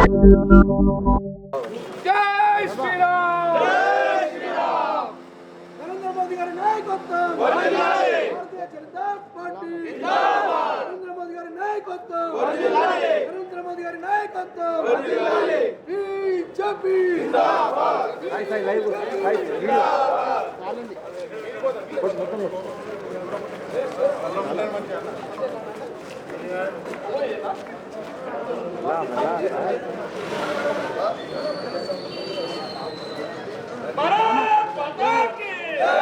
జై శ్రీరామ్, జై శ్రీరామ్. నరేంద్ర మోదీ గారి నాయకత్వం, వర్ధిల్లాలి. భారతీయ జనతా పార్టీ జిందాబాద్. నరేంద్ర మోదీ గారి నాయకత్వం, వర్ధిల్లాలి. నరేంద్ర మోదీ గారి నాయకత్వం, వర్ధిల్లాలి. బీజేపీ జిందాబాద్. భారత్ మాతా కీ జై.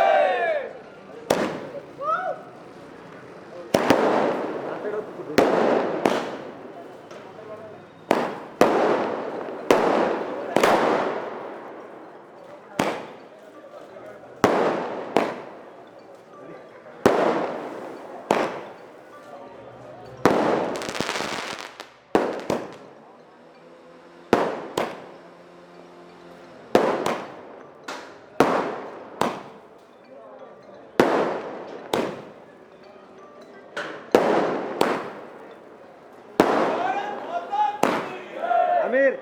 అమీర్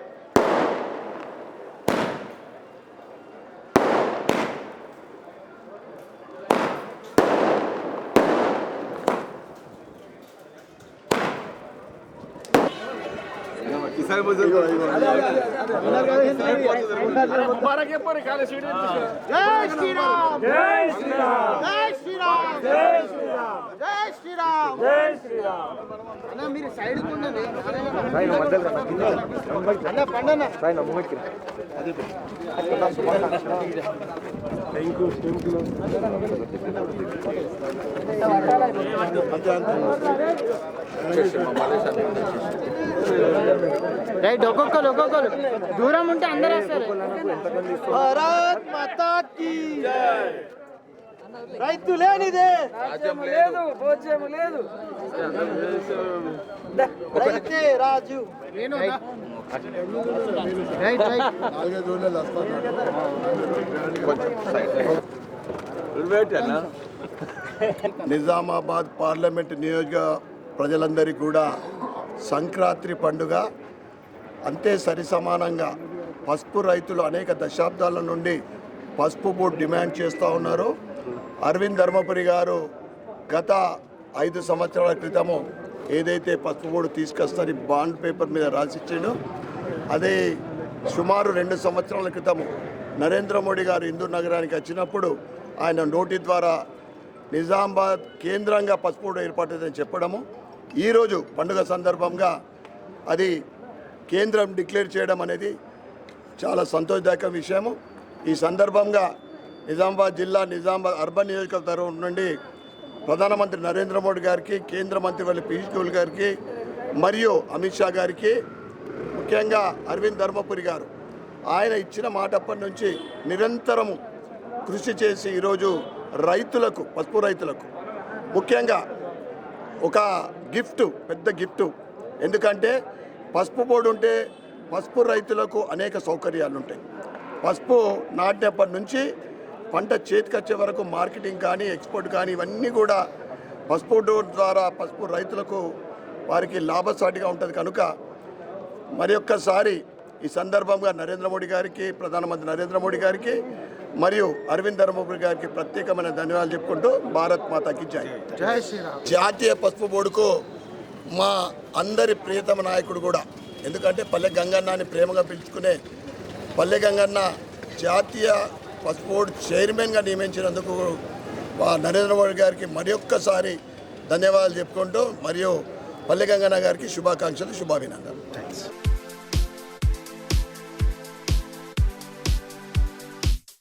జై శ్రీరామ్, జై శ్రీరామ్, జై శ్రీరామ్, జై శ్రీరామ్, జై శ్రీరామ్, జై శ్రీరామ్. అన్న మీరు సైడ్ కొండండి అన్న పండన్న రైట్. ఒక్కొక్కరు దూరం ఉంటే అందరూ వస్తారు. భారత్ మాతా కీ జై. రైతు లేనిదే రాజ్యం లేదు, భోజ్యం లేదు, రైతే రాజు. నిజామాబాద్ పార్లమెంట్ నియోజక ప్రజలందరికీ కూడా సంక్రాంతి పండుగ అంతే సరిసమానంగా పసుపు రైతులు అనేక దశాబ్దాల నుండి పసుపు బోర్డు డిమాండ్ చేస్తూ ఉన్నారు. అరవింద్ ధర్మపురి గారు గత 5 సంవత్సరాల క్రితము ఏదైతే పసుపు బోర్డు తీసుకొస్తారని బాండ్ పేపర్ మీద రాసిచ్చాడో అదే సుమారు 2 సంవత్సరాల క్రితము నరేంద్ర మోడీ గారు హిందూ నగరానికి వచ్చినప్పుడు ఆయన నోటి ద్వారా నిజామాబాద్ కేంద్రంగా పసుపు బోర్డు ఏర్పడుతుందని చెప్పడము, ఈరోజు పండుగ సందర్భంగా అది కేంద్రం డిక్లేర్ చేయడం అనేది చాలా సంతోషదాయక విషయము. ఈ సందర్భంగా నిజామాబాద్ జిల్లా నిజామాబాద్ అర్బన్ నియోజకవర్గం నుండి ప్రధానమంత్రి నరేంద్ర మోడీ గారికి, కేంద్ర మంత్రి వాళ్ళ పీయూష్ గోయల్ గారికి మరియు అమిత్ షా గారికి, ముఖ్యంగా అరవింద్ ధర్మపురి గారు ఆయన ఇచ్చిన మాట అప్పటి నుంచి నిరంతరము కృషి చేసి ఈరోజు రైతులకు, పసుపు రైతులకు ముఖ్యంగా ఒక గిఫ్ట్, పెద్ద గిఫ్ట్. ఎందుకంటే పసుపు బోర్డు ఉంటే పసుపు రైతులకు అనేక సౌకర్యాలు ఉంటాయి. పసుపు నాటినప్పటి నుంచి పంట చేతికొచ్చే వరకు మార్కెటింగ్ కానీ, ఎక్స్పోర్ట్ కానీ ఇవన్నీ కూడా పసుపు బోర్డు ద్వారా పసుపు రైతులకు వారికి లాభసాటిగా ఉంటుంది. కనుక మరి ఒక్కసారి ఈ సందర్భంగా నరేంద్ర మోడీ గారికి, ప్రధానమంత్రి నరేంద్ర మోడీ గారికి మరియు అరవింద్ ధర్మపురి గారికి ప్రత్యేకమైన ధన్యవాదాలు చెప్పుకుంటూ భారత్ మాతాకి జై. జై శ్రీరామ్. జాతీయ పసుపు బోర్డుకు మా అందరి ప్రియతమ నాయకుడు కూడా, ఎందుకంటే పల్లె గంగన్న అని ప్రేమగా పిలుచుకునే పల్లె గంగన్న జాతీయ పసుపు బోర్డు చైర్మన్గా నియమించినందుకు నరేంద్ర మోడీ గారికి మరి ఒక్కసారి ధన్యవాదాలు చెప్పుకుంటూ మరియు పల్లె గంగన్న గారికి శుభాకాంక్షలు, శుభాభినందనలు.